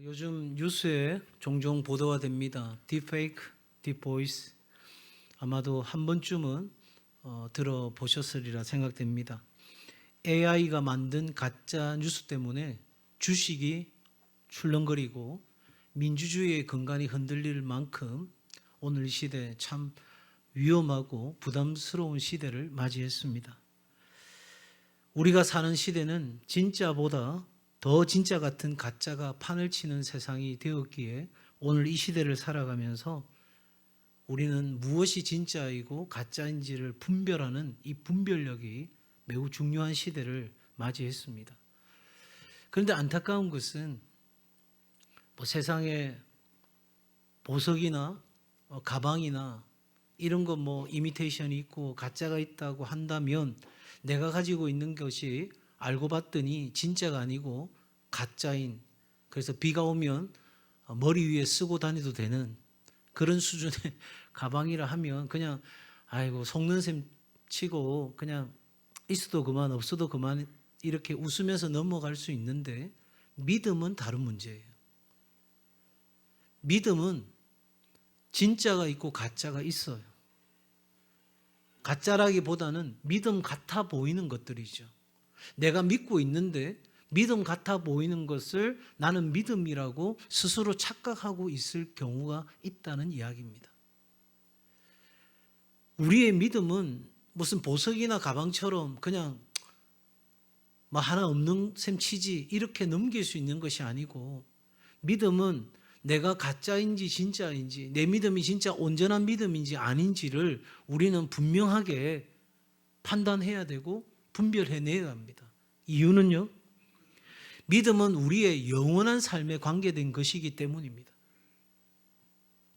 요즘 뉴스에 종종 보도가 됩니다. 딥페이크, 딥보이스. 아마도 한 번쯤은 들어보셨으리라 생각됩니다. AI가 만든 가짜 뉴스 때문에 주식이 출렁거리고 민주주의의 근간이 흔들릴 만큼 오늘 이 시대 참 위험하고 부담스러운 시대를 맞이했습니다. 우리가 사는 시대는 진짜보다 더 진짜 같은 가짜가 판을 치는 세상이 되었기에 오늘 이 시대를 살아가면서 우리는 무엇이 진짜이고 가짜인지를 분별하는 이 분별력이 매우 중요한 시대를 맞이했습니다. 그런데 안타까운 것은 세상에 보석이나 가방이나 이런 거 이미테이션이 있고 가짜가 있다고 한다면 내가 가지고 있는 것이 알고 봤더니 진짜가 아니고 가짜인, 그래서 비가 오면 머리 위에 쓰고 다니도 되는 그런 수준의 가방이라 하면 그냥 아이고 속는 셈 치고 그냥 있어도 그만 없어도 그만 이렇게 웃으면서 넘어갈 수 있는데, 믿음은 다른 문제예요. 믿음은 진짜가 있고 가짜가 있어요. 가짜라기보다는 믿음 같아 보이는 것들이죠. 내가 믿고 있는데 믿음 같아 보이는 것을 나는 믿음이라고 스스로 착각하고 있을 경우가 있다는 이야기입니다. 우리의 믿음은 무슨 보석이나 가방처럼 그냥 하나 없는 셈 치지 이렇게 넘길 수 있는 것이 아니고, 믿음은 내가 가짜인지 진짜인지, 내 믿음이 진짜 온전한 믿음인지 아닌지를 우리는 분명하게 판단해야 되고 분별해내야 합니다. 이유는요, 믿음은 우리의 영원한 삶에 관계된 것이기 때문입니다.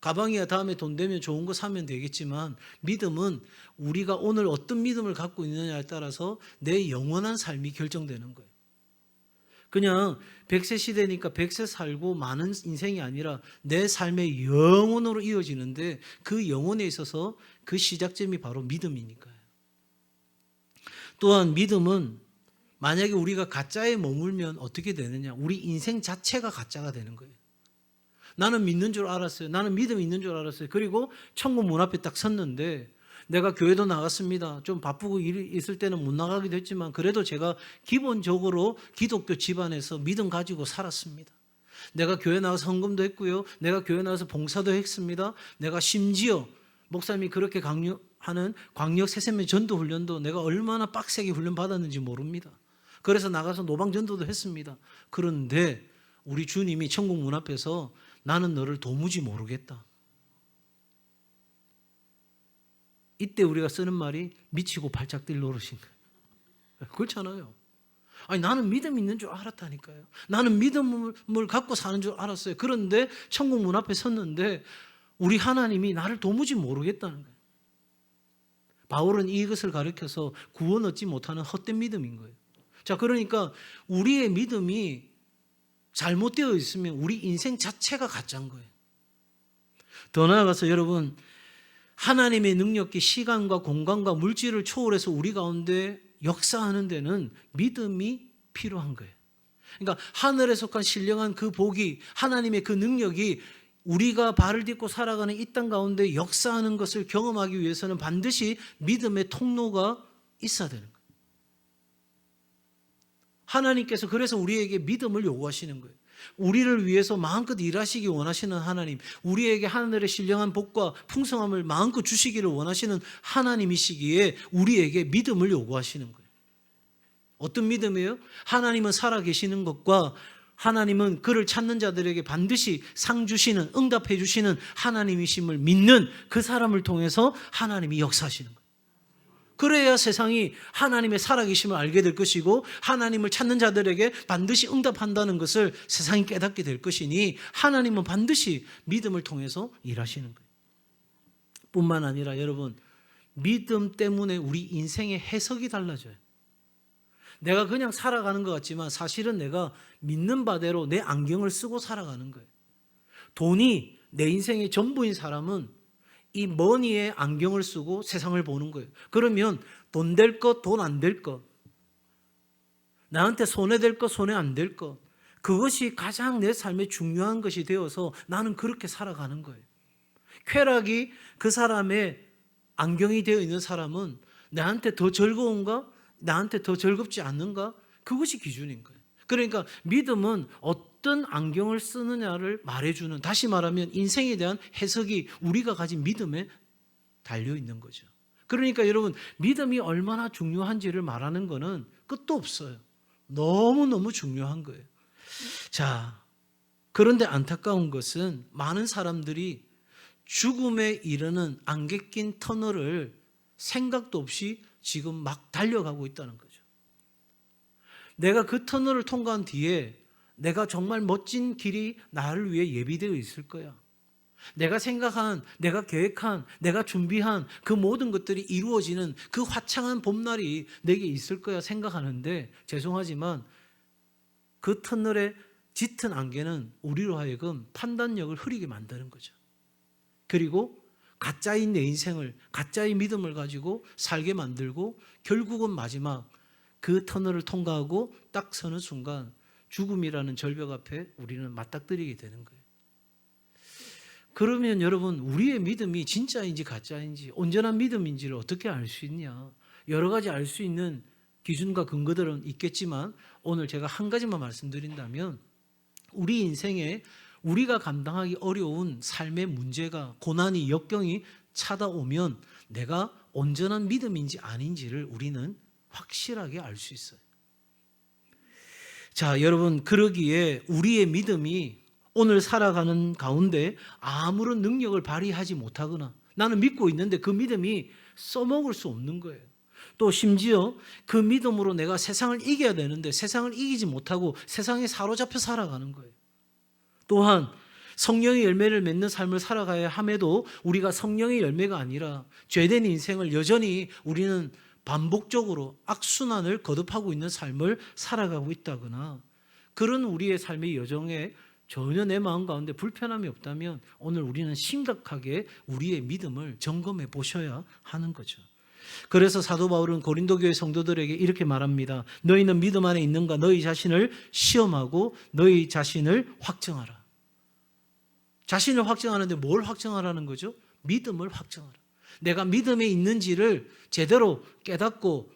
가방이야 다음에 돈 되면 좋은 거 사면 되겠지만, 믿음은 우리가 오늘 어떤 믿음을 갖고 있느냐에 따라서 내 영원한 삶이 결정되는 거예요. 그냥 100세 시대니까 100세 살고 많은 인생이 아니라 내 삶의 영원으로 이어지는데, 그 영혼에 있어서 그 시작점이 바로 믿음이니까요. 또한 믿음은 만약에 우리가 가짜에 머물면 어떻게 되느냐, 우리 인생 자체가 가짜가 되는 거예요. 나는 믿는 줄 알았어요. 나는 믿음이 있는 줄 알았어요. 그리고 천국 문 앞에 딱 섰는데, 내가 교회도 나갔습니다. 좀 바쁘고 일이 있을 때는 못 나가기도 했지만 그래도 제가 기본적으로 기독교 집안에서 믿음 가지고 살았습니다. 내가 교회 나가서 헌금도 했고요. 내가 교회 나가서 봉사도 했습니다. 내가 심지어 목사님이 그렇게 강요하는 광역 세세면 전도 훈련도 내가 얼마나 빡세게 훈련 받았는지 모릅니다. 그래서 나가서 노방 전도도 했습니다. 그런데 우리 주님이 천국 문 앞에서 나는 너를 도무지 모르겠다. 이때 우리가 쓰는 말이 미치고 발작 뛸 노릇인 거예요. 그렇잖아요. 아니, 나는 믿음이 있는 줄 알았다니까요. 나는 믿음을 갖고 사는 줄 알았어요. 그런데 천국 문 앞에 섰는데 우리 하나님이 나를 도무지 모르겠다는 거예요. 바울은 이것을 가르쳐서 구원 얻지 못하는 헛된 믿음인 거예요. 자, 그러니까 우리의 믿음이 잘못되어 있으면 우리 인생 자체가 가짜인 거예요. 더 나아가서 여러분, 하나님의 능력이 시간과 공간과 물질을 초월해서 우리 가운데 역사하는 데는 믿음이 필요한 거예요. 그러니까 하늘에 속한 신령한 그 복이, 하나님의 그 능력이 우리가 발을 딛고 살아가는 이 땅 가운데 역사하는 것을 경험하기 위해서는 반드시 믿음의 통로가 있어야 되는 거예요. 하나님께서 그래서 우리에게 믿음을 요구하시는 거예요. 우리를 위해서 마음껏 일하시기 원하시는 하나님, 우리에게 하늘의 신령한 복과 풍성함을 마음껏 주시기를 원하시는 하나님이시기에 우리에게 믿음을 요구하시는 거예요. 어떤 믿음이에요? 하나님은 살아계시는 것과 하나님은 그를 찾는 자들에게 반드시 상 주시는, 응답해 주시는 하나님이심을 믿는 그 사람을 통해서 하나님이 역사하시는 거예요. 그래야 세상이 하나님의 살아계심을 알게 될 것이고, 하나님을 찾는 자들에게 반드시 응답한다는 것을 세상이 깨닫게 될 것이니, 하나님은 반드시 믿음을 통해서 일하시는 거예요. 뿐만 아니라 여러분, 믿음 때문에 우리 인생의 해석이 달라져요. 내가 그냥 살아가는 것 같지만 사실은 내가 믿는 바대로 내 안경을 쓰고 살아가는 거예요. 돈이 내 인생의 전부인 사람은 이 머니의 안경을 쓰고 세상을 보는 거예요. 그러면 돈 될 것, 돈 안 될 것, 나한테 손해될 것, 손해 안 될 것, 그것이 가장 내 삶에 중요한 것이 되어서 나는 그렇게 살아가는 거예요. 쾌락이 그 사람의 안경이 되어 있는 사람은 나한테 더 즐거운가? 나한테 더 즐겁지 않는가? 그것이 기준인 거예요. 그러니까 믿음은 어떤 안경을 쓰느냐를 말해주는, 다시 말하면 인생에 대한 해석이 우리가 가진 믿음에 달려 있는 거죠. 그러니까 여러분, 믿음이 얼마나 중요한지를 말하는 거는 끝도 없어요. 너무너무 중요한 거예요. 자, 그런데 안타까운 것은 많은 사람들이 죽음에 이르는 안개 낀 터널을 생각도 없이 지금 막 달려가고 있다는 거죠. 내가 그 터널을 통과한 뒤에 내가 정말 멋진 길이 나를 위해 예비되어 있을 거야. 내가 생각한, 내가 계획한, 내가 준비한 그 모든 것들이 이루어지는 그 화창한 봄날이 내게 있을 거야 생각하는데, 죄송하지만 그 터널에 짙은 안개는 우리로 하여금 판단력을 흐리게 만드는 거죠. 그리고 가짜인 내 인생을, 가짜의 믿음을 가지고 살게 만들고, 결국은 마지막 그 터널을 통과하고 딱 서는 순간 죽음이라는 절벽 앞에 우리는 맞닥뜨리게 되는 거예요. 그러면 여러분, 우리의 믿음이 진짜인지 가짜인지, 온전한 믿음인지를 어떻게 알 수 있냐? 여러 가지 알 수 있는 기준과 근거들은 있겠지만, 오늘 제가 한 가지만 말씀드린다면, 우리 인생에 우리가 감당하기 어려운 삶의 문제가, 고난이, 역경이 찾아오면 내가 온전한 믿음인지 아닌지를 우리는 확실하게 알 수 있어요. 자, 여러분, 그러기에 우리의 믿음이 오늘 살아가는 가운데 아무런 능력을 발휘하지 못하거나, 나는 믿고 있는데 그 믿음이 써먹을 수 없는 거예요. 또 심지어 그 믿음으로 내가 세상을 이겨야 되는데 세상을 이기지 못하고 세상에 사로잡혀 살아가는 거예요. 또한 성령의 열매를 맺는 삶을 살아가야 함에도 우리가 성령의 열매가 아니라 죄된 인생을 여전히 우리는 반복적으로 악순환을 거듭하고 있는 삶을 살아가고 있다거나, 그런 우리의 삶의 여정에 전혀 내 마음 가운데 불편함이 없다면 오늘 우리는 심각하게 우리의 믿음을 점검해 보셔야 하는 거죠. 그래서 사도 바울은 고린도 교회 성도들에게 이렇게 말합니다. 너희는 믿음 안에 있는가? 너희 자신을 시험하고 너희 자신을 확증하라. 자신을 확증하는데 뭘 확증하라는 거죠? 믿음을 확증하라. 내가 믿음에 있는지를 제대로 깨닫고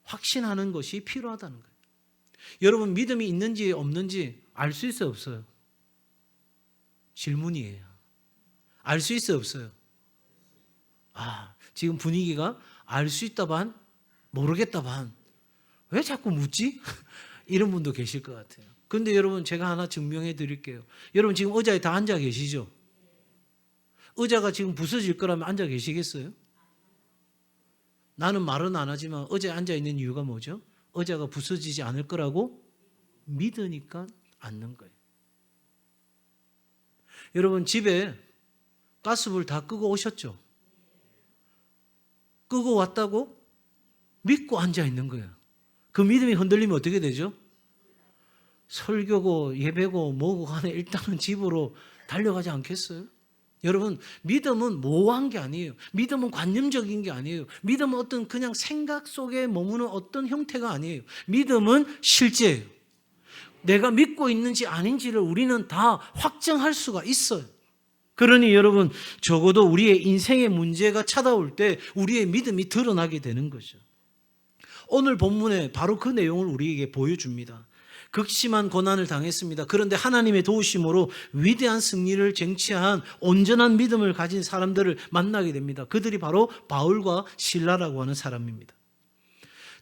확신하는 것이 필요하다는 거예요. 여러분, 믿음이 있는지 없는지 알 수 있어요, 없어요? 질문이에요. 알 수 있어요, 없어요? 지금 분위기가 알 수 있다 반, 모르겠다 반. 왜 자꾸 묻지? 이런 분도 계실 것 같아요. 그런데 여러분, 제가 하나 증명해 드릴게요. 여러분, 지금 의자에 다 앉아 계시죠? 의자가 지금 부서질 거라면 앉아 계시겠어요? 나는 말은 안 하지만 의자에 앉아 있는 이유가 뭐죠? 의자가 부서지지 않을 거라고 믿으니까 앉는 거예요. 여러분, 집에 가스불 다 끄고 오셨죠? 끄고 왔다고 믿고 앉아 있는 거예요. 그 믿음이 흔들리면 어떻게 되죠? 설교고 예배고 뭐고 간에 일단은 집으로 달려가지 않겠어요? 여러분, 믿음은 모호한 게 아니에요. 믿음은 관념적인 게 아니에요. 믿음은 어떤 그냥 생각 속에 머무는 어떤 형태가 아니에요. 믿음은 실제예요. 내가 믿고 있는지 아닌지를 우리는 다 확정할 수가 있어요. 그러니 여러분, 적어도 우리의 인생의 문제가 찾아올 때 우리의 믿음이 드러나게 되는 거죠. 오늘 본문에 바로 그 내용을 우리에게 보여줍니다. 극심한 고난을 당했습니다. 그런데 하나님의 도우심으로 위대한 승리를 쟁취한 온전한 믿음을 가진 사람들을 만나게 됩니다. 그들이 바로 바울과 실라라고 하는 사람입니다.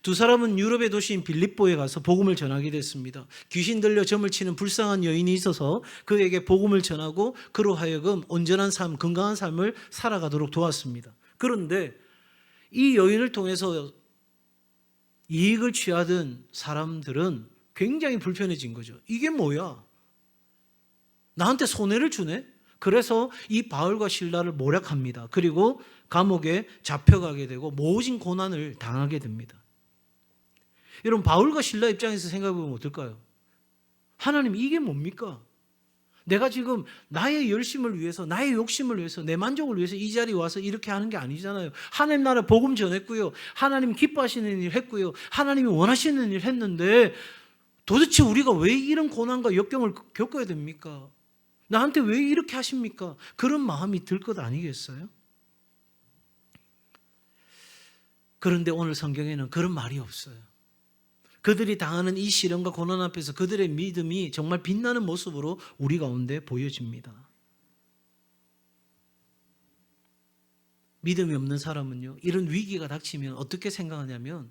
두 사람은 유럽의 도시인 빌립보에 가서 복음을 전하게 됐습니다. 귀신 들려 점을 치는 불쌍한 여인이 있어서 그에게 복음을 전하고 그로 하여금 온전한 삶, 건강한 삶을 살아가도록 도왔습니다. 그런데 이 여인을 통해서 이익을 취하던 사람들은 굉장히 불편해진 거죠. 이게 뭐야? 나한테 손해를 주네? 그래서 이 바울과 실라를 모략합니다. 그리고 감옥에 잡혀가게 되고 모진 고난을 당하게 됩니다. 여러분, 바울과 실라 입장에서 생각해보면 어떨까요? 하나님, 이게 뭡니까? 내가 지금 나의 열심을 위해서, 나의 욕심을 위해서, 내 만족을 위해서 이 자리에 와서 이렇게 하는 게 아니잖아요. 하나님 나라 복음 전했고요. 하나님 기뻐하시는 일 했고요. 하나님이 원하시는 일 했는데 도대체 우리가 왜 이런 고난과 역경을 겪어야 됩니까? 나한테 왜 이렇게 하십니까? 그런 마음이 들 것 아니겠어요? 그런데 오늘 성경에는 그런 말이 없어요. 그들이 당하는 이 시련과 고난 앞에서 그들의 믿음이 정말 빛나는 모습으로 우리 가운데 보여집니다. 믿음이 없는 사람은요, 이런 위기가 닥치면 어떻게 생각하냐면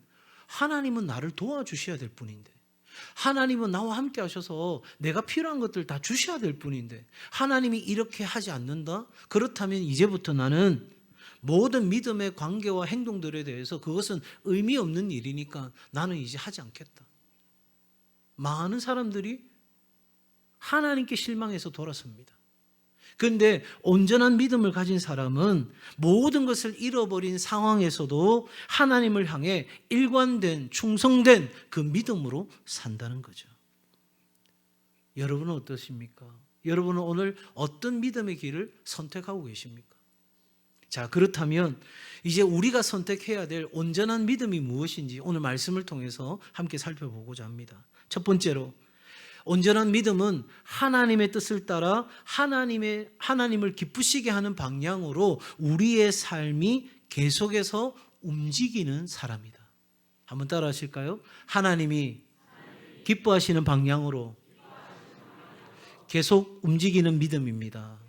하나님은 나를 도와주셔야 될 뿐인데, 하나님은 나와 함께 하셔서 내가 필요한 것들 다 주셔야 될 뿐인데 하나님이 이렇게 하지 않는다? 그렇다면 이제부터 나는 모든 믿음의 관계와 행동들에 대해서 그것은 의미 없는 일이니까 나는 이제 하지 않겠다. 많은 사람들이 하나님께 실망해서 돌아섭니다. 그런데 온전한 믿음을 가진 사람은 모든 것을 잃어버린 상황에서도 하나님을 향해 일관된, 충성된 그 믿음으로 산다는 거죠. 여러분은 어떠십니까? 여러분은 오늘 어떤 믿음의 길을 선택하고 계십니까? 자, 그렇다면 이제 우리가 선택해야 될 온전한 믿음이 무엇인지 오늘 말씀을 통해서 함께 살펴보고자 합니다. 첫 번째로, 온전한 믿음은 하나님의 뜻을 따라 하나님을 기쁘시게 하는 방향으로 우리의 삶이 계속해서 움직이는 사람이다. 한번 따라 하실까요? 하나님이 기뻐하시는 방향으로 계속 움직이는 믿음입니다.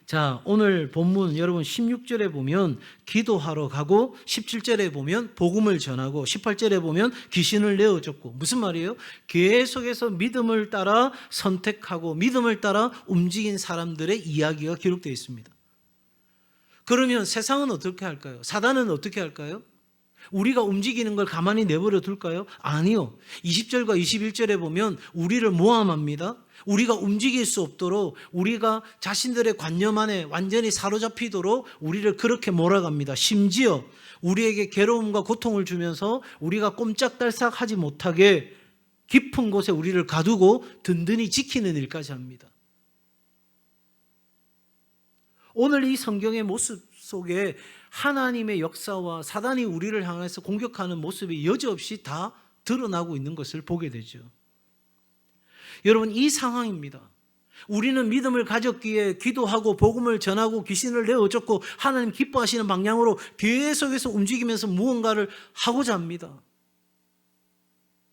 자, 오늘 본문 여러분 16절에 보면 기도하러 가고 17절에 보면 복음을 전하고 18절에 보면 귀신을 내어줬고, 무슨 말이에요? 계속해서 믿음을 따라 선택하고 믿음을 따라 움직인 사람들의 이야기가 기록되어 있습니다. 그러면 세상은 어떻게 할까요? 사단은 어떻게 할까요? 우리가 움직이는 걸 가만히 내버려 둘까요? 아니요. 20절과 21절에 보면 우리를 모함합니다. 우리가 움직일 수 없도록, 우리가 자신들의 관념 안에 완전히 사로잡히도록 우리를 그렇게 몰아갑니다. 심지어 우리에게 괴로움과 고통을 주면서 우리가 꼼짝달싹 하지 못하게 깊은 곳에 우리를 가두고 든든히 지키는 일까지 합니다. 오늘 이 성경의 모습 속에 하나님의 역사와 사단이 우리를 향해서 공격하는 모습이 여지없이 다 드러나고 있는 것을 보게 되죠. 여러분, 이 상황입니다. 우리는 믿음을 가졌기에 기도하고 복음을 전하고 귀신을 내어쫓고 하나님 기뻐하시는 방향으로 계속해서 움직이면서 무언가를 하고자 합니다.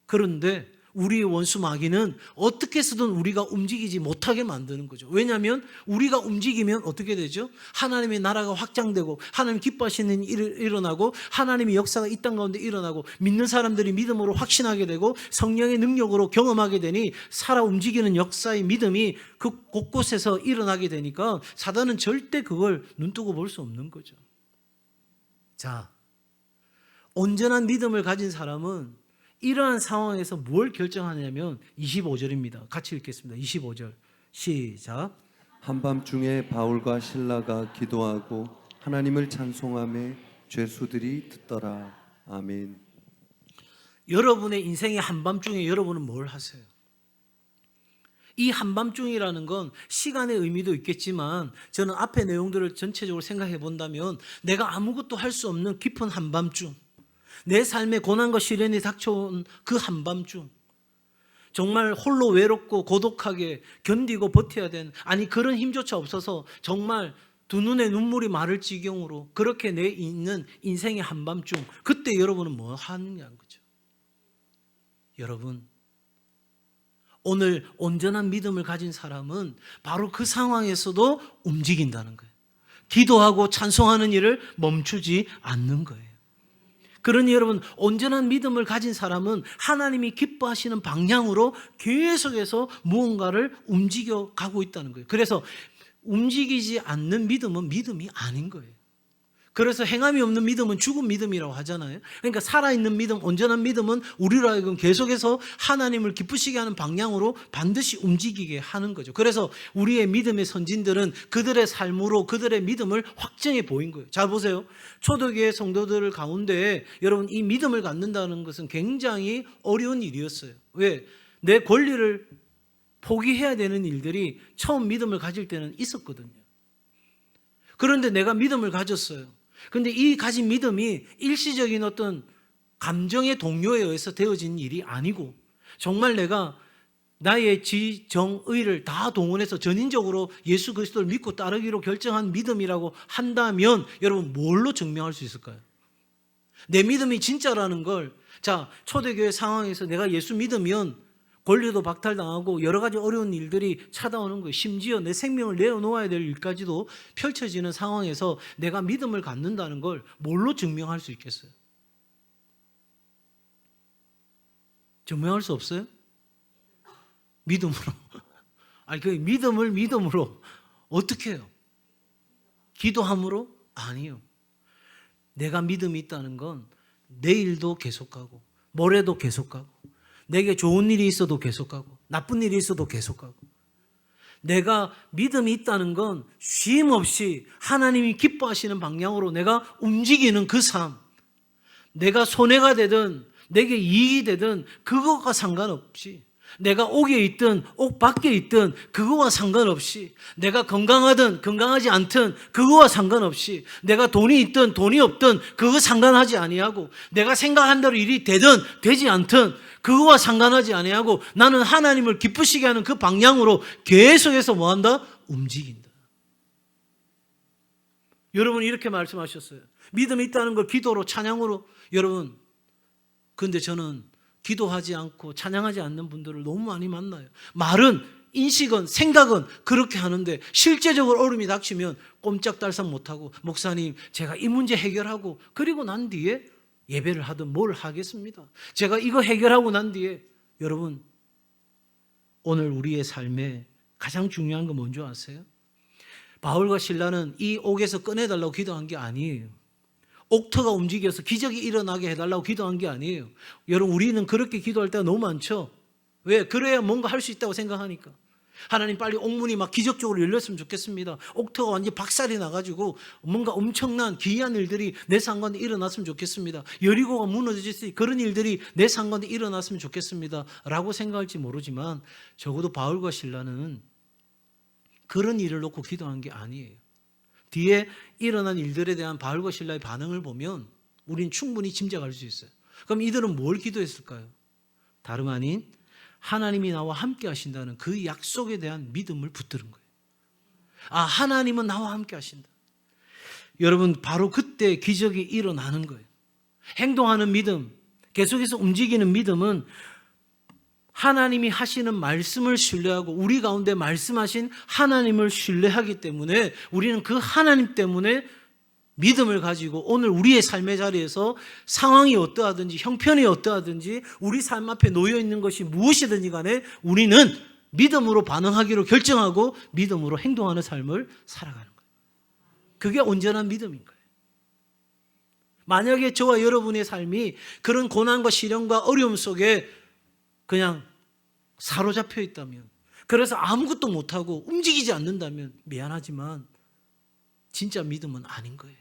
그런데 우리의 원수 마귀는 어떻게 해서든 우리가 움직이지 못하게 만드는 거죠. 왜냐하면 우리가 움직이면 어떻게 되죠? 하나님의 나라가 확장되고 하나님 기뻐하시는 일이 일어나고 하나님의 역사가 이 땅 가운데 일어나고 믿는 사람들이 믿음으로 확신하게 되고 성령의 능력으로 경험하게 되니 살아 움직이는 역사의 믿음이 그 곳곳에서 일어나게 되니까 사단은 절대 그걸 눈뜨고 볼 수 없는 거죠. 자, 온전한 믿음을 가진 사람은 이러한 상황에서 뭘 결정하냐면 25절입니다. 같이 읽겠습니다. 25절 시작. 한밤중에 바울과 실라가 기도하고 하나님을 찬송하며 죄수들이 듣더라. 아멘. 여러분의 인생의 한밤중에 여러분은 뭘 하세요? 이 한밤중이라는 건 시간의 의미도 있겠지만 저는 앞의 내용들을 전체적으로 생각해 본다면 내가 아무것도 할 수 없는 깊은 한밤중, 내 삶에 고난과 시련이 닥쳐온 그 한밤중, 정말 홀로 외롭고 고독하게 견디고 버텨야 되는, 아니 그런 힘조차 없어서 정말 두 눈에 눈물이 마를 지경으로 그렇게 내 있는 인생의 한밤중, 그때 여러분은 뭐 하느냐는 거죠. 여러분, 오늘 온전한 믿음을 가진 사람은 바로 그 상황에서도 움직인다는 거예요. 기도하고 찬송하는 일을 멈추지 않는 거예요. 그러니 여러분, 온전한 믿음을 가진 사람은 하나님이 기뻐하시는 방향으로 계속해서 무언가를 움직여 가고 있다는 거예요. 그래서 움직이지 않는 믿음은 믿음이 아닌 거예요. 그래서 행함이 없는 믿음은 죽은 믿음이라고 하잖아요. 그러니까 살아있는 믿음, 온전한 믿음은 우리로 하여금 계속해서 하나님을 기쁘시게 하는 방향으로 반드시 움직이게 하는 거죠. 그래서 우리의 믿음의 선진들은 그들의 삶으로 그들의 믿음을 확증해 보인 거예요. 잘 보세요. 초대교회 성도들 가운데 여러분, 이 믿음을 갖는다는 것은 굉장히 어려운 일이었어요. 왜? 내 권리를 포기해야 되는 일들이 처음 믿음을 가질 때는 있었거든요. 그런데 내가 믿음을 가졌어요. 그런데 이 가진 믿음이 일시적인 어떤 감정의 동요에 의해서 되어진 일이 아니고 정말 내가 나의 지정의를 다 동원해서 전인적으로 예수 그리스도를 믿고 따르기로 결정한 믿음이라고 한다면 여러분 뭘로 증명할 수 있을까요? 내 믿음이 진짜라는 걸, 자, 초대교회 상황에서 내가 예수 믿으면 권리도 박탈당하고 여러 가지 어려운 일들이 찾아오는 거예요. 심지어 내 생명을 내어놓아야 될 일까지도 펼쳐지는 상황에서 내가 믿음을 갖는다는 걸 뭘로 증명할 수 있겠어요? 증명할 수 없어요? 믿음으로. 아니, 그 믿음을 믿음으로 어떻게 해요? 기도함으로? 아니요. 내가 믿음이 있다는 건 내일도 계속가고 모레도 계속가고 내게 좋은 일이 있어도 계속가고 나쁜 일이 있어도 계속가고, 내가 믿음이 있다는 건 쉼 없이 하나님이 기뻐하시는 방향으로 내가 움직이는 그 삶, 내가 손해가 되든 내게 이익이 되든 그것과 상관없이, 내가 옥에 있든 옥 밖에 있든 그거와 상관없이, 내가 건강하든 건강하지 않든 그거와 상관없이, 내가 돈이 있든 돈이 없든 그거 상관하지 아니하고, 내가 생각한 대로 일이 되든 되지 않든 그거와 상관하지 아니하고 나는 하나님을 기쁘시게 하는 그 방향으로 계속해서 뭐한다? 움직인다. 여러분이 이렇게 말씀하셨어요. 믿음이 있다는 걸 기도로, 찬양으로. 여러분, 그런데 저는 기도하지 않고 찬양하지 않는 분들을 너무 많이 만나요. 말은, 인식은, 생각은 그렇게 하는데 실제적으로 어려움이 닥치면 꼼짝달싹 못하고, 목사님 제가 이 문제 해결하고 그리고 난 뒤에 예배를 하든 뭘 하겠습니다. 제가 이거 해결하고 난 뒤에. 여러분, 오늘 우리의 삶에 가장 중요한 건 뭔지 아세요? 바울과 실라는 이 옥에서 꺼내달라고 기도한 게 아니에요. 옥터가 움직여서 기적이 일어나게 해달라고 기도한 게 아니에요. 여러분, 우리는 그렇게 기도할 때가 너무 많죠. 왜? 그래야 뭔가 할 수 있다고 생각하니까. 하나님, 빨리 옥문이 막 기적적으로 열렸으면 좋겠습니다. 옥터가 완전히 박살이 나가지고 뭔가 엄청난 기이한 일들이 내 삶 가운데 일어났으면 좋겠습니다. 여리고가 무너질 수 있는 그런 일들이 내 삶 가운데 일어났으면 좋겠습니다 라고 생각할지 모르지만, 적어도 바울과 실라는 그런 일을 놓고 기도한 게 아니에요. 뒤에 일어난 일들에 대한 바울과 실라의 반응을 보면 우린 충분히 짐작할 수 있어요. 그럼 이들은 뭘 기도했을까요? 다름 아닌 하나님이 나와 함께 하신다는 그 약속에 대한 믿음을 붙드는 거예요. 아, 하나님은 나와 함께 하신다. 여러분, 바로 그때 기적이 일어나는 거예요. 행동하는 믿음, 계속해서 움직이는 믿음은 하나님이 하시는 말씀을 신뢰하고 우리 가운데 말씀하신 하나님을 신뢰하기 때문에 우리는 그 하나님 때문에 믿음을 가지고 오늘 우리의 삶의 자리에서 상황이 어떠하든지 형편이 어떠하든지 우리 삶 앞에 놓여 있는 것이 무엇이든지 간에 우리는 믿음으로 반응하기로 결정하고 믿음으로 행동하는 삶을 살아가는 거예요. 그게 온전한 믿음인 거예요. 만약에 저와 여러분의 삶이 그런 고난과 시련과 어려움 속에 그냥 사로잡혀 있다면, 그래서 아무것도 못하고 움직이지 않는다면 미안하지만 진짜 믿음은 아닌 거예요.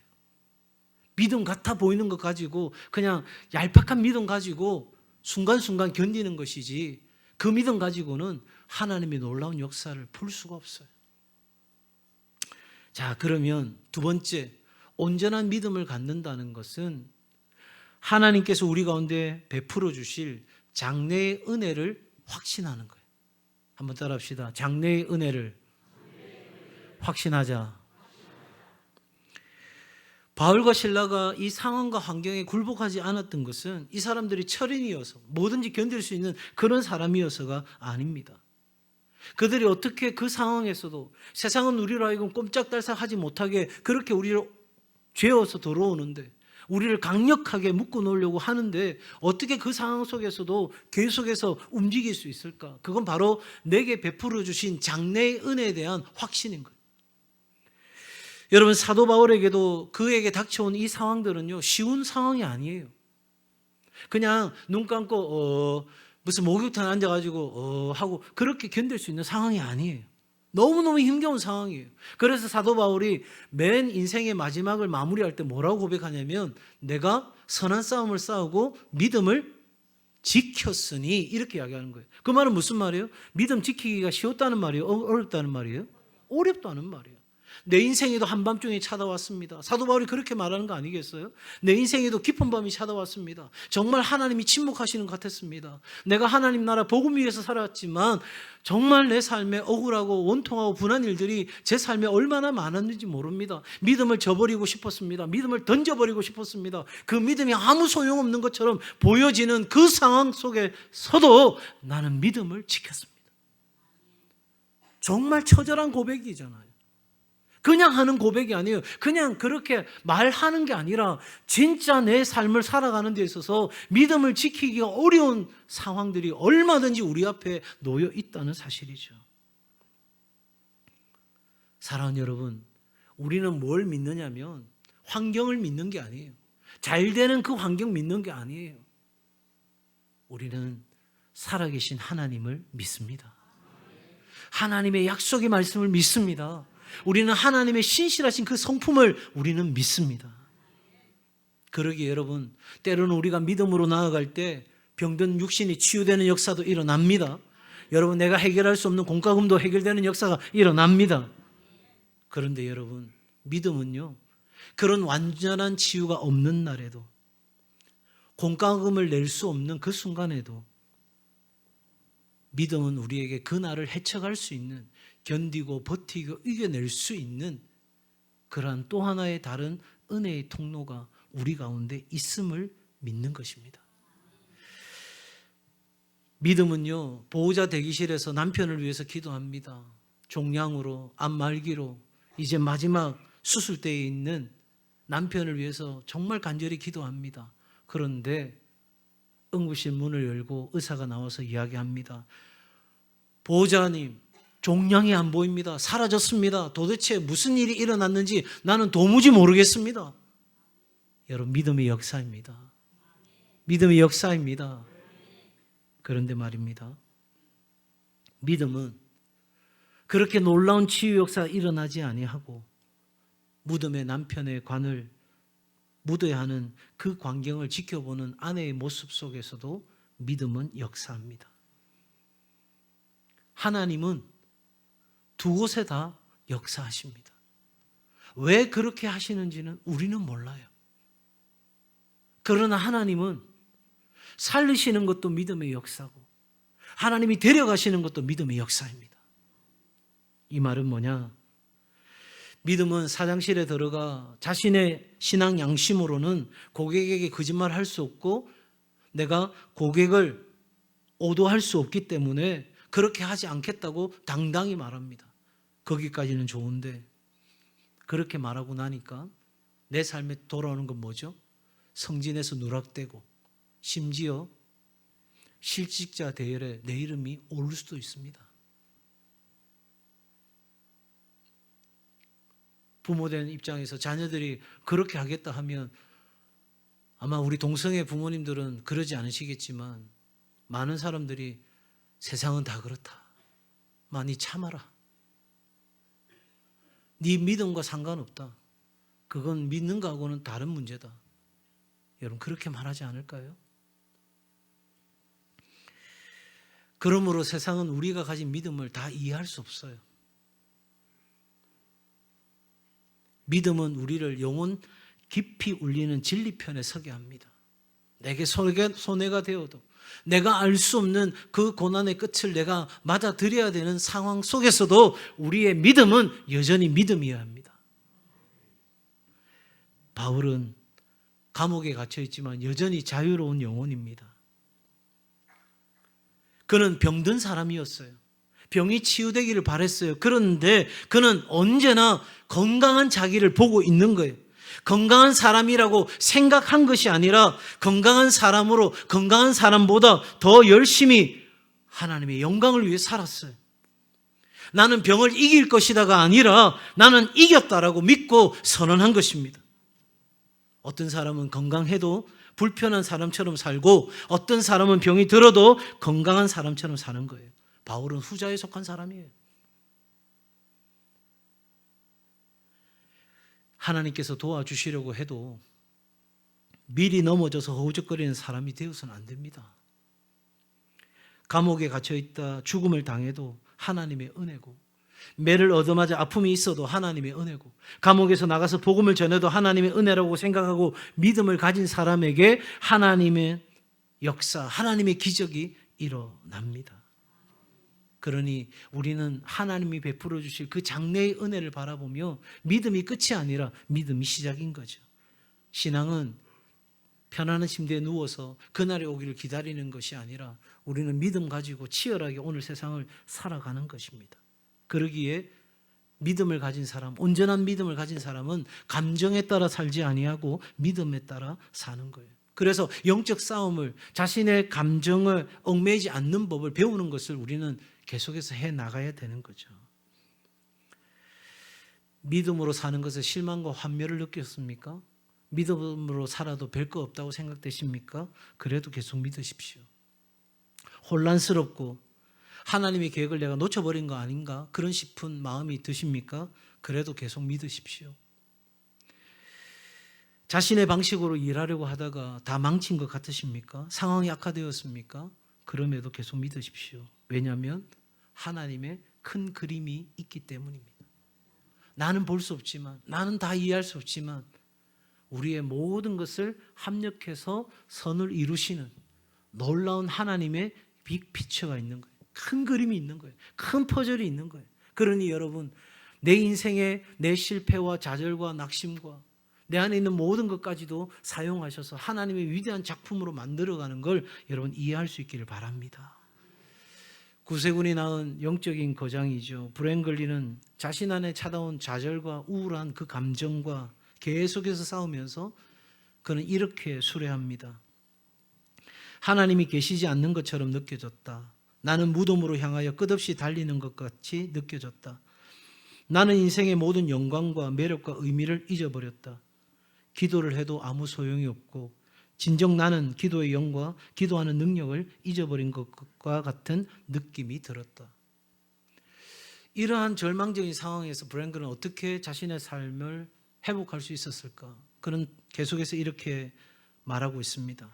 믿음 같아 보이는 것 가지고 그냥 얄팍한 믿음 가지고 순간순간 견디는 것이지, 그 믿음 가지고는 하나님의 놀라운 역사를 볼 수가 없어요. 자, 그러면 두 번째, 온전한 믿음을 갖는다는 것은 하나님께서 우리 가운데 베풀어 주실 장래의 은혜를 확신하는 거예요. 한번 따라합시다. 장래의 은혜를 확신하자. 바울과 실라가 이 상황과 환경에 굴복하지 않았던 것은 이 사람들이 철인이어서 뭐든지 견딜 수 있는 그런 사람이어서가 아닙니다. 그들이 어떻게 그 상황에서도 세상은 우리로 하여금 꼼짝달싹 하지 못하게 그렇게 우리를 죄어서 들어오는데, 우리를 강력하게 묶어 놓으려고 하는데 어떻게 그 상황 속에서도 계속해서 움직일 수 있을까? 그건 바로 내게 베풀어 주신 장래의 은혜에 대한 확신인 거예요. 여러분, 사도 바울에게도 그에게 닥쳐온 이 상황들은요, 쉬운 상황이 아니에요. 그냥 눈 감고 무슨 목욕탕에 앉아가지고 하고 그렇게 견딜 수 있는 상황이 아니에요. 너무너무 힘겨운 상황이에요. 그래서 사도 바울이 맨 인생의 마지막을 마무리할 때 뭐라고 고백하냐면, 내가 선한 싸움을 싸우고 믿음을 지켰으니, 이렇게 이야기하는 거예요. 그 말은 무슨 말이에요? 믿음 지키기가 쉬웠다는 말이에요? 어렵다는 말이에요? 어렵다는 말이에요. 내 인생에도 한밤중에 찾아왔습니다. 사도 바울이 그렇게 말하는 거 아니겠어요? 내 인생에도 깊은 밤이 찾아왔습니다. 정말 하나님이 침묵하시는 것 같았습니다. 내가 하나님 나라 복음 위해서 살았지만 정말 내 삶에 억울하고 원통하고 분한 일들이 제 삶에 얼마나 많았는지 모릅니다. 믿음을 저버리고 싶었습니다. 믿음을 던져버리고 싶었습니다. 그 믿음이 아무 소용없는 것처럼 보여지는 그 상황 속에서도 나는 믿음을 지켰습니다. 정말 처절한 고백이잖아요. 그냥 하는 고백이 아니에요. 그냥 그렇게 말하는 게 아니라 진짜 내 삶을 살아가는 데 있어서 믿음을 지키기가 어려운 상황들이 얼마든지 우리 앞에 놓여 있다는 사실이죠. 사랑하는 여러분, 우리는 뭘 믿느냐면 환경을 믿는 게 아니에요. 잘 되는 그 환경 믿는 게 아니에요. 우리는 살아계신 하나님을 믿습니다. 하나님의 약속의 말씀을 믿습니다. 우리는 하나님의 신실하신 그 성품을 우리는 믿습니다. 그러기에 여러분, 때로는 우리가 믿음으로 나아갈 때 병든 육신이 치유되는 역사도 일어납니다. 여러분, 내가 해결할 수 없는 공과금도 해결되는 역사가 일어납니다. 그런데 여러분, 믿음은요, 그런 완전한 치유가 없는 날에도, 공과금을 낼 수 없는 그 순간에도 믿음은 우리에게 그 날을 헤쳐갈 수 있는, 견디고 버티고 이겨낼 수 있는 그러한 또 하나의 다른 은혜의 통로가 우리 가운데 있음을 믿는 것입니다. 믿음은요, 보호자 대기실에서 남편을 위해서 기도합니다. 종양으로, 암말기로 이제 마지막 수술대에 있는 남편을 위해서 정말 간절히 기도합니다. 그런데 응급실 문을 열고 의사가 나와서 이야기합니다. 보호자님, 종양이 안 보입니다. 사라졌습니다. 도대체 무슨 일이 일어났는지 나는 도무지 모르겠습니다. 여러분, 믿음의 역사입니다. 믿음의 역사입니다. 그런데 말입니다, 믿음은 그렇게 놀라운 치유 역사가 일어나지 아니하고 무덤에 남편의 관을 묻어야 하는 그 광경을 지켜보는 아내의 모습 속에서도 믿음은 역사합니다. 하나님은 두 곳에 다 역사하십니다. 왜 그렇게 하시는지는 우리는 몰라요. 그러나 하나님은 살리시는 것도 믿음의 역사고 하나님이 데려가시는 것도 믿음의 역사입니다. 이 말은 뭐냐? 믿음은 사장실에 들어가 자신의 신앙 양심으로는 고객에게 거짓말할 수 없고 내가 고객을 오도할 수 없기 때문에 그렇게 하지 않겠다고 당당히 말합니다. 거기까지는 좋은데 그렇게 말하고 나니까 내 삶에 돌아오는 건 뭐죠? 성진에서 누락되고 심지어 실직자 대열에 내 이름이 오를 수도 있습니다. 부모된 입장에서 자녀들이 그렇게 하겠다 하면 아마 우리 동성애 부모님들은 그러지 않으시겠지만 많은 사람들이 세상은 다 그렇다. 많이 참아라. 네 믿음과 상관없다. 그건 믿는 거하고는 다른 문제다. 여러분, 그렇게 말하지 않을까요? 그러므로 세상은 우리가 가진 믿음을 다 이해할 수 없어요. 믿음은 우리를 영혼 깊이 울리는 진리편에 서게 합니다. 내게 손해가 되어도 내가 알 수 없는 그 고난의 끝을 내가 맞아들여야 되는 상황 속에서도 우리의 믿음은 여전히 믿음이어야 합니다. 바울은 감옥에 갇혀 있지만 여전히 자유로운 영혼입니다. 그는 병든 사람이었어요. 병이 치유되기를 바랬어요. 그런데 그는 언제나 건강한 자기를 보고 있는 거예요. 건강한 사람이라고 생각한 것이 아니라 건강한 사람으로 건강한 사람보다 더 열심히 하나님의 영광을 위해 살았어요. 나는 병을 이길 것이다가 아니라 나는 이겼다라고 믿고 선언한 것입니다. 어떤 사람은 건강해도 불편한 사람처럼 살고 어떤 사람은 병이 들어도 건강한 사람처럼 사는 거예요. 바울은 후자에 속한 사람이에요. 하나님께서 도와주시려고 해도 미리 넘어져서 허우적거리는 사람이 되어서는 안 됩니다. 감옥에 갇혀있다 죽음을 당해도 하나님의 은혜고 매를 얻어맞아 아픔이 있어도 하나님의 은혜고, 감옥에서 나가서 복음을 전해도 하나님의 은혜라고 생각하고 믿음을 가진 사람에게 하나님의 역사, 하나님의 기적이 일어납니다. 그러니 우리는 하나님이 베풀어 주실 그 장래의 은혜를 바라보며 믿음이 끝이 아니라 믿음이 시작인 거죠. 신앙은 편안한 침대에 누워서 그날이 오기를 기다리는 것이 아니라 우리는 믿음 가지고 치열하게 오늘 세상을 살아가는 것입니다. 그러기에 믿음을 가진 사람, 온전한 믿음을 가진 사람은 감정에 따라 살지 아니하고 믿음에 따라 사는 거예요. 그래서 영적 싸움을, 자신의 감정을 얽매이지 않는 법을 배우는 것을 우리는 계속해서 해 나가야 되는 거죠. 믿음으로 사는 것에 실망과 환멸을 느꼈습니까? 믿음으로 살아도 별거 없다고 생각되십니까? 그래도 계속 믿으십시오. 혼란스럽고 하나님의 계획을 내가 놓쳐버린 거 아닌가? 그런 싶은 마음이 드십니까? 그래도 계속 믿으십시오. 자신의 방식으로 일하려고 하다가 다 망친 것 같으십니까? 상황이 악화되었습니까? 그럼에도 계속 믿으십시오. 왜냐하면 하나님의 큰 그림이 있기 때문입니다. 나는 볼 수 없지만, 나는 다 이해할 수 없지만 우리의 모든 것을 합력해서 선을 이루시는 놀라운 하나님의 빅피처가 있는 거예요. 큰 그림이 있는 거예요. 큰 퍼즐이 있는 거예요. 그러니 여러분, 내 인생의 내 실패와 좌절과 낙심과 내 안에 있는 모든 것까지도 사용하셔서 하나님의 위대한 작품으로 만들어가는 걸 여러분 이해할 수 있기를 바랍니다. 구세군이 낳은 영적인 거장이죠. 브랭글리는 자신 안에 찾아온 좌절과 우울한 그 감정과 계속해서 싸우면서 그는 이렇게 수레합니다. 하나님이 계시지 않는 것처럼 느껴졌다. 나는 무덤으로 향하여 끝없이 달리는 것 같이 느껴졌다. 나는 인생의 모든 영광과 매력과 의미를 잊어버렸다. 기도를 해도 아무 소용이 없고 진정 나는 기도의 영과 기도하는 능력을 잊어버린 것과 같은 느낌이 들었다. 이러한 절망적인 상황에서 브랭글은 어떻게 자신의 삶을 회복할 수 있었을까? 그는 계속해서 이렇게 말하고 있습니다.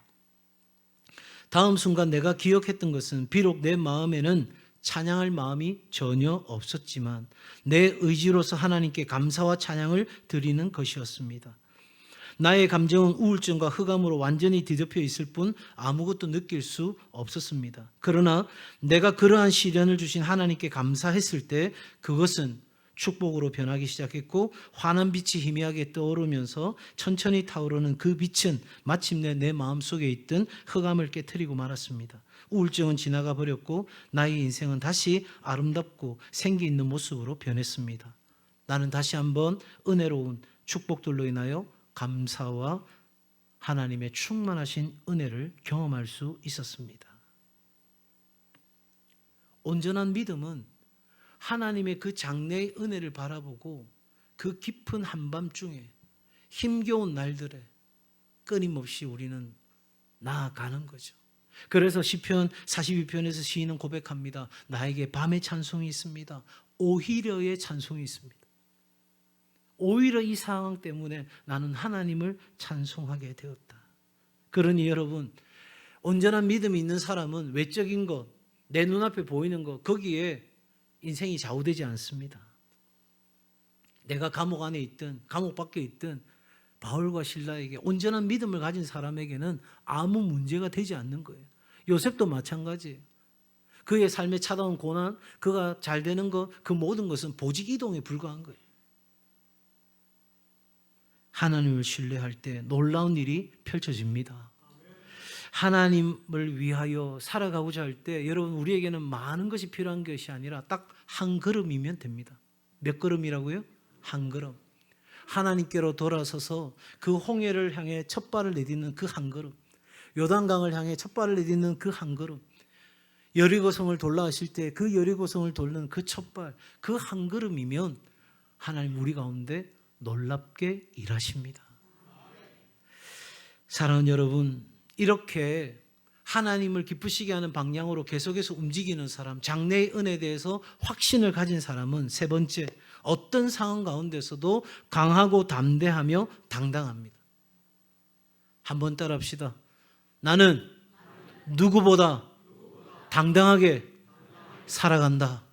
다음 순간 내가 기억했던 것은 비록 내 마음에는 찬양할 마음이 전혀 없었지만 내 의지로서 하나님께 감사와 찬양을 드리는 것이었습니다. 나의 감정은 우울증과 흑암으로 완전히 뒤덮여 있을 뿐 아무것도 느낄 수 없었습니다. 그러나 내가 그러한 시련을 주신 하나님께 감사했을 때 그것은 축복으로 변하기 시작했고 환한 빛이 희미하게 떠오르면서 천천히 타오르는 그 빛은 마침내 내 마음속에 있던 흑암을 깨트리고 말았습니다. 우울증은 지나가 버렸고 나의 인생은 다시 아름답고 생기 있는 모습으로 변했습니다. 나는 다시 한번 은혜로운 축복들로 인하여 감사와 하나님의 충만하신 은혜를 경험할 수 있었습니다. 온전한 믿음은 하나님의 그 장래의 은혜를 바라보고 그 깊은 한밤중에 힘겨운 날들에 끊임없이 우리는 나아가는 거죠. 그래서 시편 42편에서 시인은 고백합니다. 나에게 밤의 찬송이 있습니다. 오히려의 찬송이 있습니다. 오히려 이 상황 때문에 나는 하나님을 찬송하게 되었다. 그러니 여러분, 온전한 믿음이 있는 사람은 외적인 것, 내 눈앞에 보이는 것, 거기에 인생이 좌우되지 않습니다. 내가 감옥 안에 있든 감옥 밖에 있든 바울과 실라에게 온전한 믿음을 가진 사람에게는 아무 문제가 되지 않는 거예요. 요셉도 마찬가지예요. 그의 삶에 찾아온 고난, 그가 잘 되는 것, 그 모든 것은 보직 이동에 불과한 거예요. 하나님을 신뢰할 때 놀라운 일이 펼쳐집니다. 하나님을 위하여 살아가고자 할 때 여러분, 우리에게는 많은 것이 필요한 것이 아니라 딱 한 걸음이면 됩니다. 몇 걸음이라고요? 한 걸음. 하나님께로 돌아서서 그 홍해를 향해 첫 발을 내딛는 그 한 걸음, 요단강을 향해 첫 발을 내딛는 그 한 걸음, 여리고성을 돌아가실 때 그 여리고성을 돌는 그 첫 발, 그 한 걸음이면 하나님 우리 가운데 놀랍게 일하십니다. 사랑하는 여러분, 이렇게 하나님을 기쁘시게 하는 방향으로 계속해서 움직이는 사람, 장래의 은혜에 대해서 확신을 가진 사람은 세 번째, 어떤 상황 가운데서도 강하고 담대하며 당당합니다. 한번 따라합시다. 나는 누구보다 당당하게 살아간다.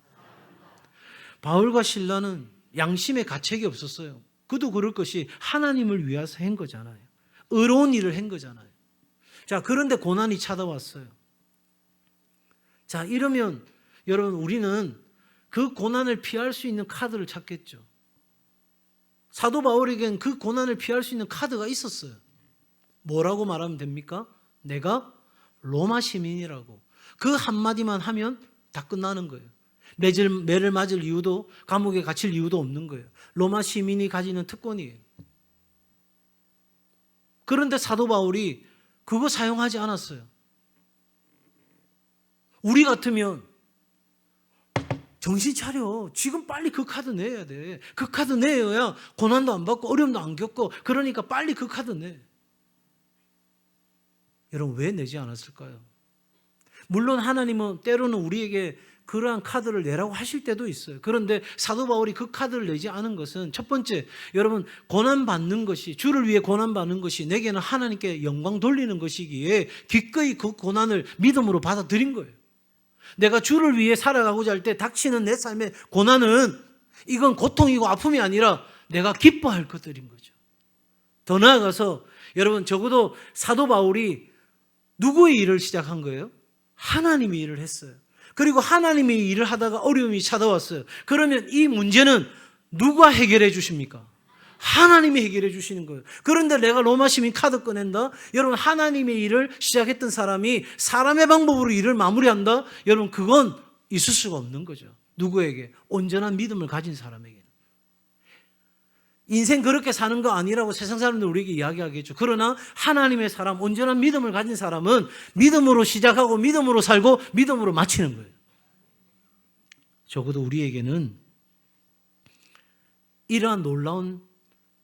바울과 실라는 양심의 가책이 없었어요. 그도 그럴 것이 하나님을 위해서 한 거잖아요. 의로운 일을 한 거잖아요. 자, 그런데 고난이 찾아왔어요. 자, 이러면 여러분 우리는 그 고난을 피할 수 있는 카드를 찾겠죠. 사도 바울에겐 그 고난을 피할 수 있는 카드가 있었어요. 뭐라고 말하면 됩니까? 내가 로마 시민이라고. 그 한마디만 하면 다 끝나는 거예요. 매를 맞을 이유도, 감옥에 갇힐 이유도 없는 거예요. 로마 시민이 가지는 특권이에요. 그런데 사도 바울이 그거 사용하지 않았어요. 우리 같으면 정신 차려. 지금 빨리 그 카드 내야 돼. 그 카드 내야 고난도 안 받고 어려움도 안 겪고, 그러니까 빨리 그 카드 내. 여러분, 왜 내지 않았을까요? 물론 하나님은 때로는 우리에게 그러한 카드를 내라고 하실 때도 있어요. 그런데 사도 바울이 그 카드를 내지 않은 것은, 첫 번째, 여러분, 고난받는 것이, 주를 위해 고난받는 것이 내게는 하나님께 영광 돌리는 것이기에 기꺼이 그 고난을 믿음으로 받아들인 거예요. 내가 주를 위해 살아가고자 할 때 닥치는 내 삶의 고난은, 이건 고통이고 아픔이 아니라 내가 기뻐할 것들인 거죠. 더 나아가서 여러분, 적어도 사도 바울이 누구의 일을 시작한 거예요? 하나님의 일을 했어요. 그리고 하나님의 일을 하다가 어려움이 찾아왔어요. 그러면 이 문제는 누가 해결해 주십니까? 하나님이 해결해 주시는 거예요. 그런데 내가 로마 시민 카드 꺼낸다? 여러분, 하나님의 일을 시작했던 사람이 사람의 방법으로 일을 마무리한다? 여러분, 그건 있을 수가 없는 거죠. 누구에게? 온전한 믿음을 가진 사람에게는. 인생 그렇게 사는 거 아니라고 세상 사람들 우리에게 이야기하겠죠. 그러나 하나님의 사람, 온전한 믿음을 가진 사람은 믿음으로 시작하고 믿음으로 살고 믿음으로 마치는 거예요. 적어도 우리에게는 이러한 놀라운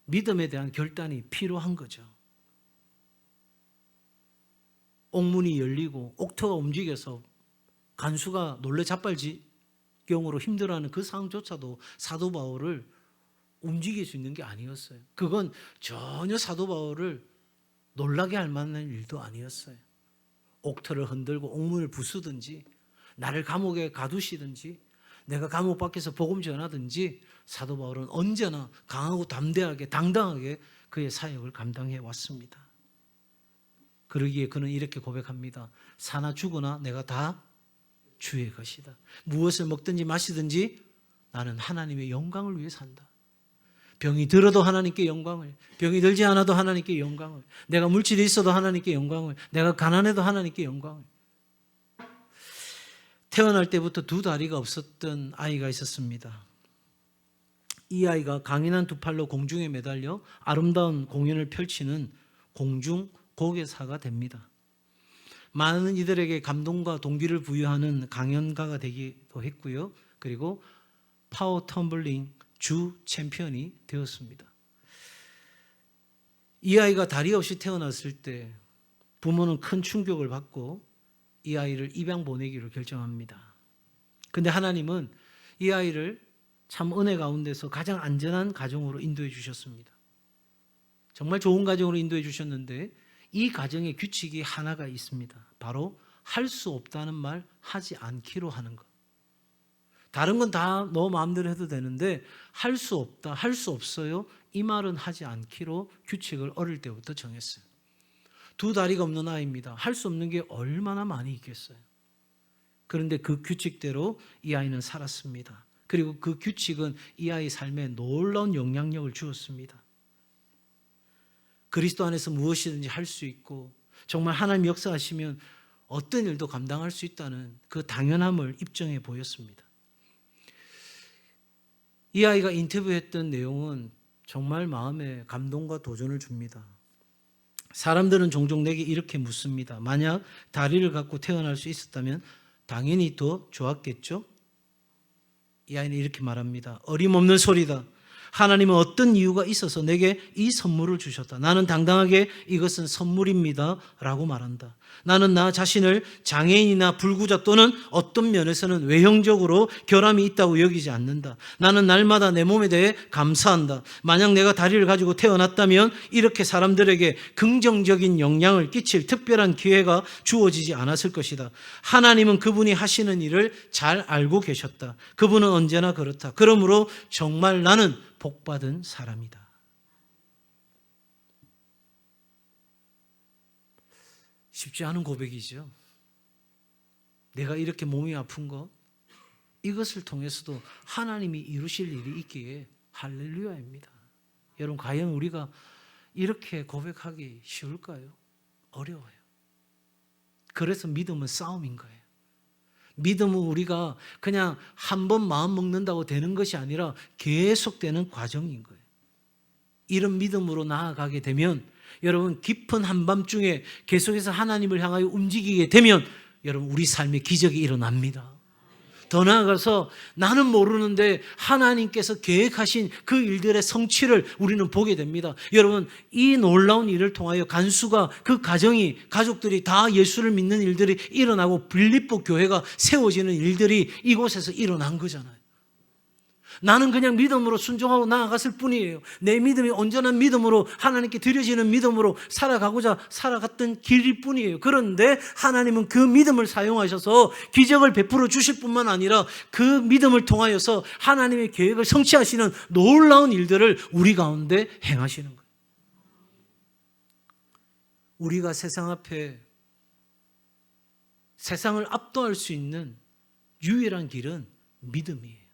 믿음에 대한 결단이 필요한 거죠. 옥문이 열리고 옥터가 움직여서 간수가 놀래 자빨지경으로 힘들어하는 그 상황조차도 사도 바울을 움직일 수 있는 게 아니었어요. 그건 전혀 사도 바울을 놀라게 할 만한 일도 아니었어요. 옥터를 흔들고 옥문을 부수든지, 나를 감옥에 가두시든지, 내가 감옥 밖에서 복음 전하든지, 사도 바울은 언제나 강하고 담대하게 당당하게 그의 사역을 감당해 왔습니다. 그러기에 그는 이렇게 고백합니다. 사나 죽으나 내가 다 주의 것이다. 무엇을 먹든지 마시든지 나는 하나님의 영광을 위해 산다. 병이 들어도 하나님께 영광을, 병이 들지 않아도 하나님께 영광을, 내가 물질이 있어도 하나님께 영광을, 내가 가난해도 하나님께 영광을. 태어날 때부터 두 다리가 없었던 아이가 있었습니다. 이 아이가 강인한 두 팔로 공중에 매달려 아름다운 공연을 펼치는 공중 고개사가 됩니다. 많은 이들에게 감동과 동기를 부여하는 강연가가 되기도 했고요. 그리고 파워 텀블링 주 챔피언이 되었습니다. 이 아이가 다리 없이 태어났을 때 부모는 큰 충격을 받고 이 아이를 입양 보내기로 결정합니다. 그런데 하나님은 이 아이를 참 은혜 가운데서 가장 안전한 가정으로 인도해 주셨습니다. 정말 좋은 가정으로 인도해 주셨는데 이 가정의 규칙이 하나가 있습니다. 바로 할 수 없다는 말 하지 않기로 하는 것. 다른 건 다 너 마음대로 해도 되는데 할 수 없다, 할 수 없어요, 이 말은 하지 않기로 규칙을 어릴 때부터 정했어요. 두 다리가 없는 아이입니다. 할 수 없는 게 얼마나 많이 있겠어요. 그런데 그 규칙대로 이 아이는 살았습니다. 그리고 그 규칙은 이 아이 삶에 놀라운 영향력을 주었습니다. 그리스도 안에서 무엇이든지 할 수 있고 정말 하나님 역사하시면 어떤 일도 감당할 수 있다는 그 당연함을 입증해 보였습니다. 이 아이가 인터뷰했던 내용은 정말 마음에 감동과 도전을 줍니다. 사람들은 종종 내게 이렇게 묻습니다. 만약 다리를 갖고 태어날 수 있었다면 당연히 더 좋았겠죠? 이 아이는 이렇게 말합니다. 어림없는 소리다. 하나님은 어떤 이유가 있어서 내게 이 선물을 주셨다. 나는 당당하게 이것은 선물입니다 라고 말한다. 나는 나 자신을 장애인이나 불구자 또는 어떤 면에서는 외형적으로 결함이 있다고 여기지 않는다. 나는 날마다 내 몸에 대해 감사한다. 만약 내가 다리를 가지고 태어났다면 이렇게 사람들에게 긍정적인 영향을 끼칠 특별한 기회가 주어지지 않았을 것이다. 하나님은 그분이 하시는 일을 잘 알고 계셨다. 그분은 언제나 그렇다. 그러므로 정말 나는 복받은 사람이다. 쉽지 않은 고백이죠. 내가 이렇게 몸이 아픈 것, 이것을 통해서도 하나님이 이루실 일이 있기에 할렐루야입니다. 여러분, 과연 우리가 이렇게 고백하기 쉬울까요? 어려워요. 그래서 믿음은 싸움인 거예요. 믿음은 우리가 그냥 한 번 마음 먹는다고 되는 것이 아니라 계속되는 과정인 거예요. 이런 믿음으로 나아가게 되면 여러분, 깊은 한밤중에 계속해서 하나님을 향하여 움직이게 되면 여러분, 우리 삶에 기적이 일어납니다. 더 나아가서 나는 모르는데 하나님께서 계획하신 그 일들의 성취를 우리는 보게 됩니다. 여러분, 이 놀라운 일을 통하여 간수가 그 가정이, 가족들이 다 예수를 믿는 일들이 일어나고 빌립보 교회가 세워지는 일들이 이곳에서 일어난 거잖아요. 나는 그냥 믿음으로 순종하고 나아갔을 뿐이에요. 내 믿음이 온전한 믿음으로 하나님께 드려지는 믿음으로 살아가고자 살아갔던 길일 뿐이에요. 그런데 하나님은 그 믿음을 사용하셔서 기적을 베풀어 주실 뿐만 아니라 그 믿음을 통하여서 하나님의 계획을 성취하시는 놀라운 일들을 우리 가운데 행하시는 거예요. 우리가 세상 앞에 세상을 압도할 수 있는 유일한 길은 믿음이에요.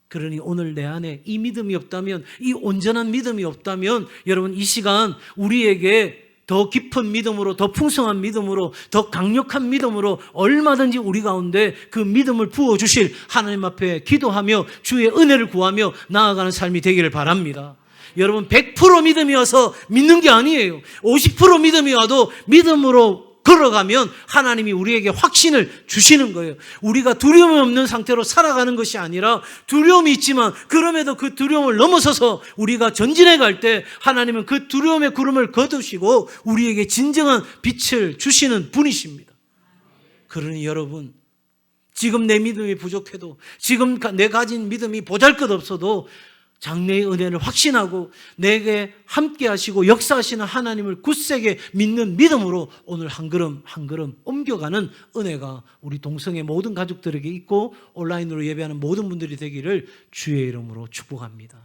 그러니 오늘 내 안에 이 믿음이 없다면, 이 온전한 믿음이 없다면 여러분, 이 시간 우리에게 더 깊은 믿음으로, 더 풍성한 믿음으로, 더 강력한 믿음으로 얼마든지 우리 가운데 그 믿음을 부어주실 하나님 앞에 기도하며 주의 은혜를 구하며 나아가는 삶이 되기를 바랍니다. 여러분, 100% 믿음이 와서 믿는 게 아니에요. 50% 믿음이 와도 믿음으로 걸어가면 하나님이 우리에게 확신을 주시는 거예요. 우리가 두려움이 없는 상태로 살아가는 것이 아니라 두려움이 있지만 그럼에도 그 두려움을 넘어서서 우리가 전진해 갈 때 하나님은 그 두려움의 구름을 거두시고 우리에게 진정한 빛을 주시는 분이십니다. 그러니 여러분, 지금 내 믿음이 부족해도, 지금 내 가진 믿음이 보잘것없어도 장래의 은혜를 확신하고 내게 함께 하시고 역사하시는 하나님을 굳세게 믿는 믿음으로 오늘 한 걸음 한 걸음 옮겨가는 은혜가 우리 동성의 모든 가족들에게 있고 온라인으로 예배하는 모든 분들이 되기를 주의 이름으로 축복합니다.